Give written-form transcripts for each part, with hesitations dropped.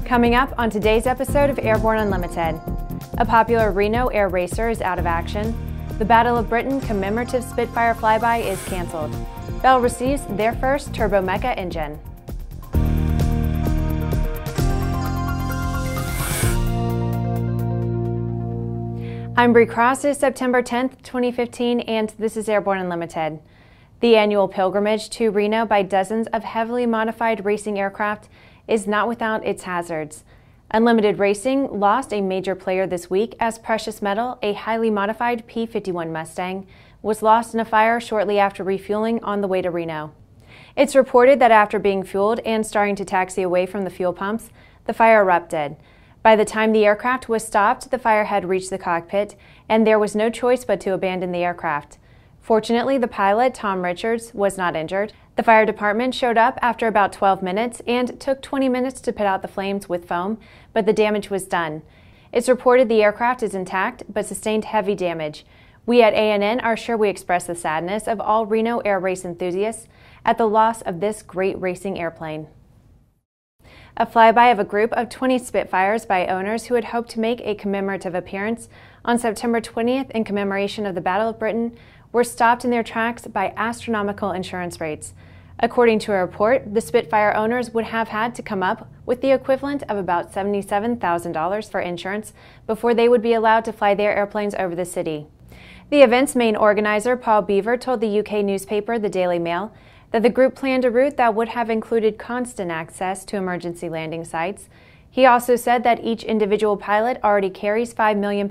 Coming up on today's episode of Airborne Unlimited, a popular Reno air racer is out of action, the Battle of Britain commemorative Spitfire flyby is canceled, Bell receives their first turbo mecha engine. I'm Bree Cross. It is September 10th, 2015, and this is Airborne Unlimited. The annual pilgrimage to Reno by dozens of heavily modified racing aircraft is not without its hazards. Unlimited Racing lost a major player this week as precious metal, a highly modified P-51 Mustang, was lost in a fire shortly after refueling on the way to Reno. It's reported that after being fueled and starting to taxi away from the fuel pumps, the fire erupted. By the time the aircraft was stopped, the fire had reached the cockpit, and there was no choice but to abandon the aircraft. Fortunately, the pilot, Thom Richard, was not injured. The fire department showed up after about 12 minutes and took 20 minutes to put out the flames with foam, but the damage was done. It's reported the aircraft is intact, but sustained heavy damage. We at ANN are sure we express the sadness of all Reno air race enthusiasts at the loss of this great racing airplane. A flyby of a group of 20 Spitfires by owners who had hoped to make a commemorative appearance on September 20th in commemoration of the Battle of Britain were stopped in their tracks by astronomical insurance rates. According to a report, the Spitfire owners would have had to come up with the equivalent of about $77,000 for insurance before they would be allowed to fly their airplanes over the city. The event's main organizer, Paul Beaver, told the UK newspaper The Daily Mail that the group planned a route that would have included constant access to emergency landing sites. He also said that each individual pilot already carries £5 million,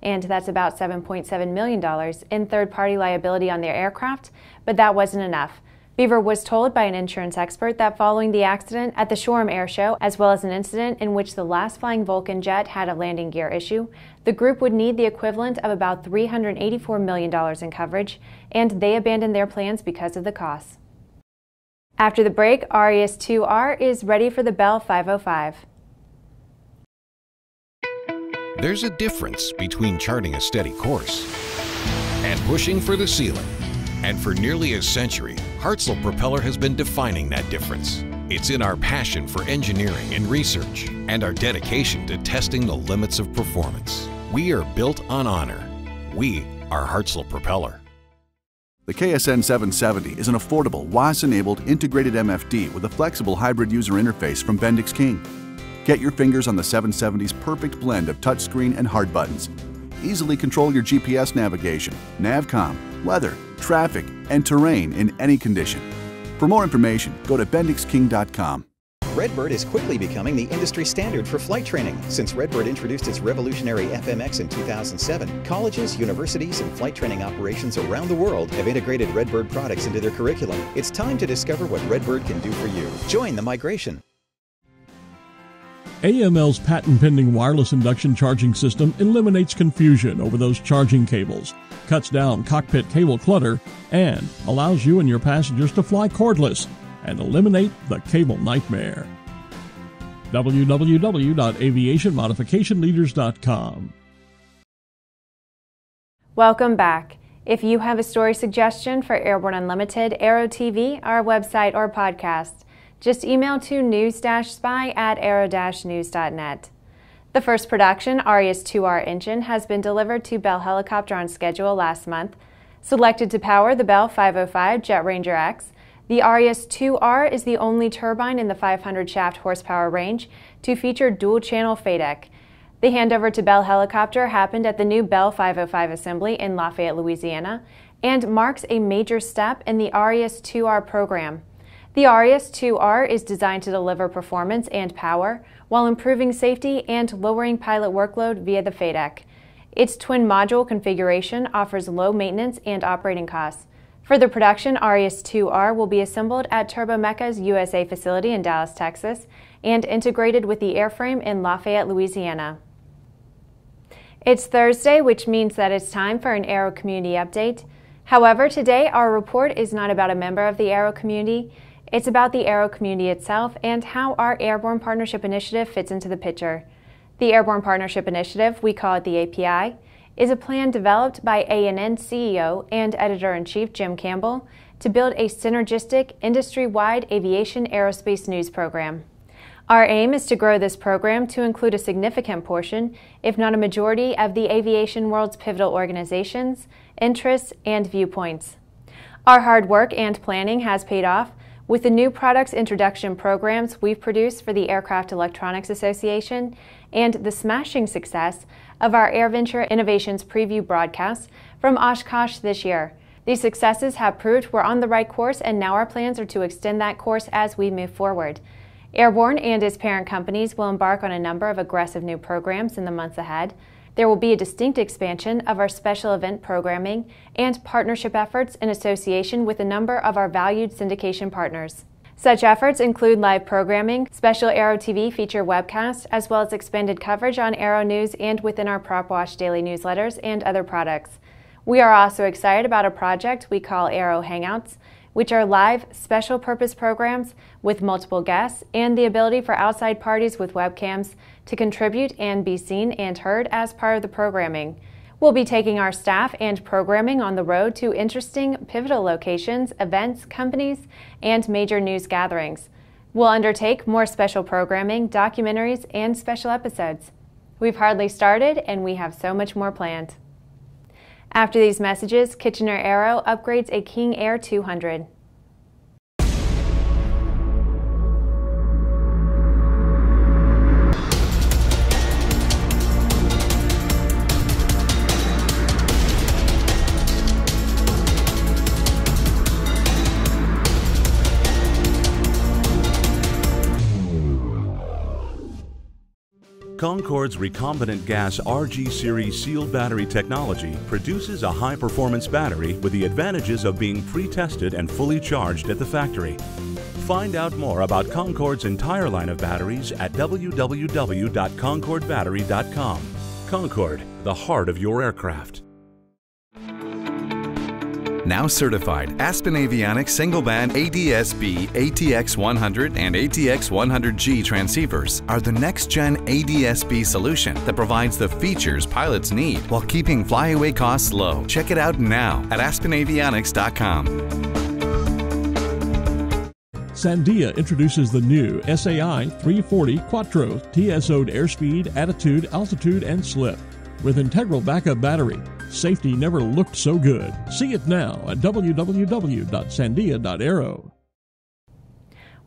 and that's about $7.7 million in third-party liability on their aircraft, but that wasn't enough. Beaver was told by an insurance expert that following the accident at the Shoreham Air Show, as well as an incident in which the last flying Vulcan jet had a landing gear issue, the group would need the equivalent of about $384 million in coverage, and they abandoned their plans because of the costs. After the break, Arrius 2R is ready for the Bell 505. There's a difference between charting a steady course and pushing for the ceiling. And for nearly a century, Hartzell Propeller has been defining that difference. It's in our passion for engineering and research and our dedication to testing the limits of performance. We are built on honor. We are Hartzell Propeller. The KSN 770 is an affordable, WAS-enabled integrated MFD with a flexible hybrid user interface from Bendix King. Get your fingers on the 770's perfect blend of touchscreen and hard buttons. Easily control your GPS navigation, Navcom, weather, traffic, and terrain in any condition. For more information, go to bendixking.com. Redbird is quickly becoming the industry standard for flight training. Since Redbird introduced its revolutionary FMX in 2007, colleges, universities, and flight training operations around the world have integrated Redbird products into their curriculum. It's time to discover what Redbird can do for you. Join the migration. AML's patent-pending wireless induction charging system eliminates confusion over those charging cables, cuts down cockpit cable clutter, and allows you and your passengers to fly cordless and eliminate the cable nightmare. www.aviationmodificationleaders.com. Welcome back. If you have a story suggestion for Airborne Unlimited, Aero-TV, our website, or podcast, just email to news-spy@aero-news.net. The first production Arrius 2R engine has been delivered to Bell Helicopter on schedule last month. Selected to power the Bell 505 Jet Ranger X, the Arrius 2R is the only turbine in the 500 shaft horsepower range to feature dual-channel FADEC. The handover to Bell Helicopter happened at the new Bell 505 assembly in Lafayette, Louisiana, and marks a major step in the Arrius 2R program. The Arrius 2R is designed to deliver performance and power while improving safety and lowering pilot workload via the FADEC. Its twin module configuration offers low maintenance and operating costs. For the production, Arrius 2R will be assembled at Turbomeca's USA facility in Dallas, Texas, and integrated with the airframe in Lafayette, Louisiana. It's Thursday, which means that it's time for an Aero community update. However, today our report is not about a member of the Aero community. It's about the Aero community itself and how our Airborne Partnership Initiative fits into the picture. The Airborne Partnership Initiative, we call it the API, is a plan developed by ANN CEO and Editor-in-Chief Jim Campbell to build a synergistic, industry-wide aviation aerospace news program. Our aim is to grow this program to include a significant portion, if not a majority, of the aviation world's pivotal organizations, interests, and viewpoints. Our hard work and planning has paid off with the new products introduction programs we've produced for the Aircraft Electronics Association and the smashing success of our AirVenture Innovations preview broadcast from Oshkosh this year. These successes have proved we're on the right course, and now our plans are to extend that course as we move forward. Airborne and its parent companies will embark on a number of aggressive new programs in the months ahead. There will be a distinct expansion of our special event programming and partnership efforts in association with a number of our valued syndication partners. Such efforts include live programming, special aero-tv feature webcasts, as well as expanded coverage on Aero-News and within our Prop Wash daily newsletters and other products. We are also excited about a project we call Aero Hangouts, which are live, special-purpose programs with multiple guests and the ability for outside parties with webcams to contribute and be seen and heard as part of the programming. We'll be taking our staff and programming on the road to interesting, pivotal locations, events, companies, and major news gatherings. We'll undertake more special programming, documentaries, and special episodes. We've hardly started, and we have so much more planned. After these messages, Kitchener Aero upgrades a King Air 200. Concorde's recombinant gas RG series sealed battery technology produces a high-performance battery with the advantages of being pre-tested and fully charged at the factory. Find out more about Concorde's entire line of batteries at www.concordebattery.com. Concorde, the heart of your aircraft. Now certified, Aspen Avionics single-band ADS-B ATX-100 and ATX-100G transceivers are the next-gen ADS-B solution that provides the features pilots need while keeping flyaway costs low. Check it out now at aspenavionics.com. Sandia introduces the new SAI 340 Quattro TSO'd airspeed, attitude, altitude, and slip with integral backup battery. Safety never looked so good. See it now at www.sandia.aero.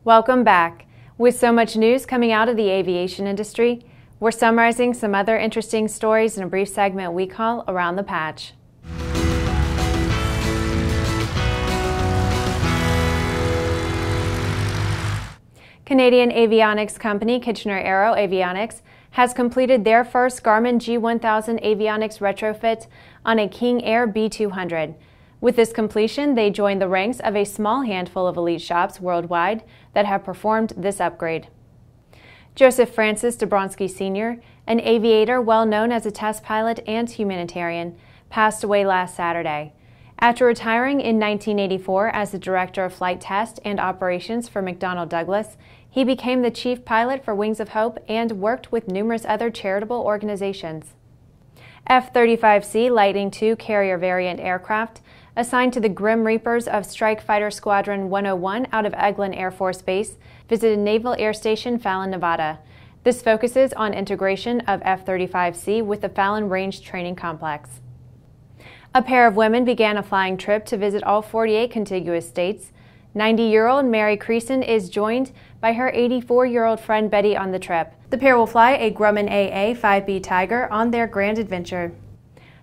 Welcome back. With so much news coming out of the aviation industry, we're summarizing some other interesting stories in a brief segment we call Around the Patch. Canadian avionics company Kitchener Aero-Avionics has completed their first Garmin G1000 avionics retrofit on a King Air B200. With this completion, they join the ranks of a small handful of elite shops worldwide that have performed this upgrade. Joseph Francis Dobronski Sr., an aviator well known as a test pilot and humanitarian, passed away last Saturday. After retiring in 1984 as the Director of Flight Test and Operations for McDonnell Douglas, he became the Chief Pilot for Wings of Hope and worked with numerous other charitable organizations. F-35C Lightning II carrier variant aircraft, assigned to the Grim Reapers of Strike Fighter Squadron 101 out of Eglin Air Force Base, visited Naval Air Station Fallon, Nevada. This focuses on integration of F-35C with the Fallon Range Training Complex. A pair of women began a flying trip to visit all 48 contiguous states. 90-year-old Mary Creason is joined by her 84-year-old friend Betty on the trip. The pair will fly a Grumman AA-5B Tiger on their grand adventure.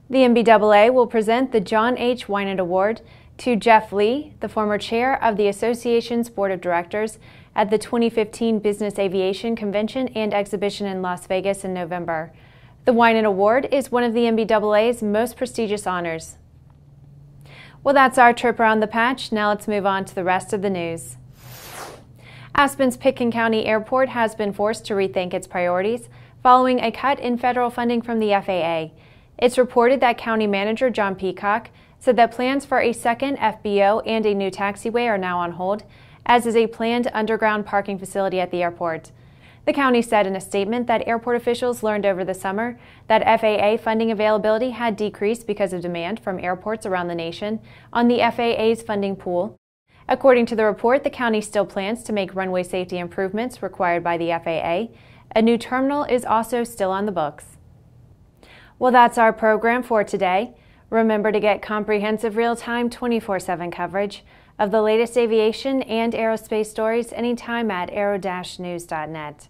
The NBAA will present the John H. Winant Award to Jeff Lee, the former chair of the association's board of directors, at the 2015 Business Aviation Convention and Exhibition in Las Vegas in November. The Winant Award is one of the NBAA's most prestigious honors. Well, that's our trip around the patch. Now let's move on to the rest of the news. Aspen's Pitkin County Airport has been forced to rethink its priorities following a cut in federal funding from the FAA. It's reported that County Manager John Peacock said that plans for a second FBO and a new taxiway are now on hold, as is a planned underground parking facility at the airport. The county said in a statement that airport officials learned over the summer that FAA funding availability had decreased because of demand from airports around the nation on the FAA's funding pool. According to the report, the county still plans to make runway safety improvements required by the FAA. A new terminal is also still on the books. Well, that's our program for today. Remember to get comprehensive real-time 24/7 coverage of the latest aviation and aerospace stories anytime at aero-news.net.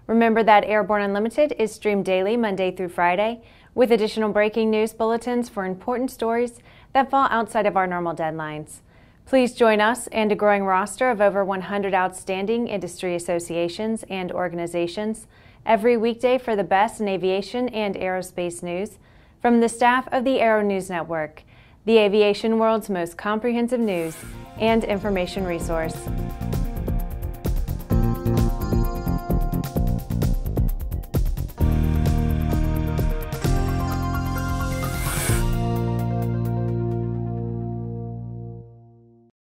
Remember that Airborne Unlimited is streamed daily Monday through Friday with additional breaking news bulletins for important stories that fall outside of our normal deadlines. Please join us and a growing roster of over 100 outstanding industry associations and organizations every weekday for the best in aviation and aerospace news from the staff of the Aero-News Network, the aviation world's most comprehensive news and information resource.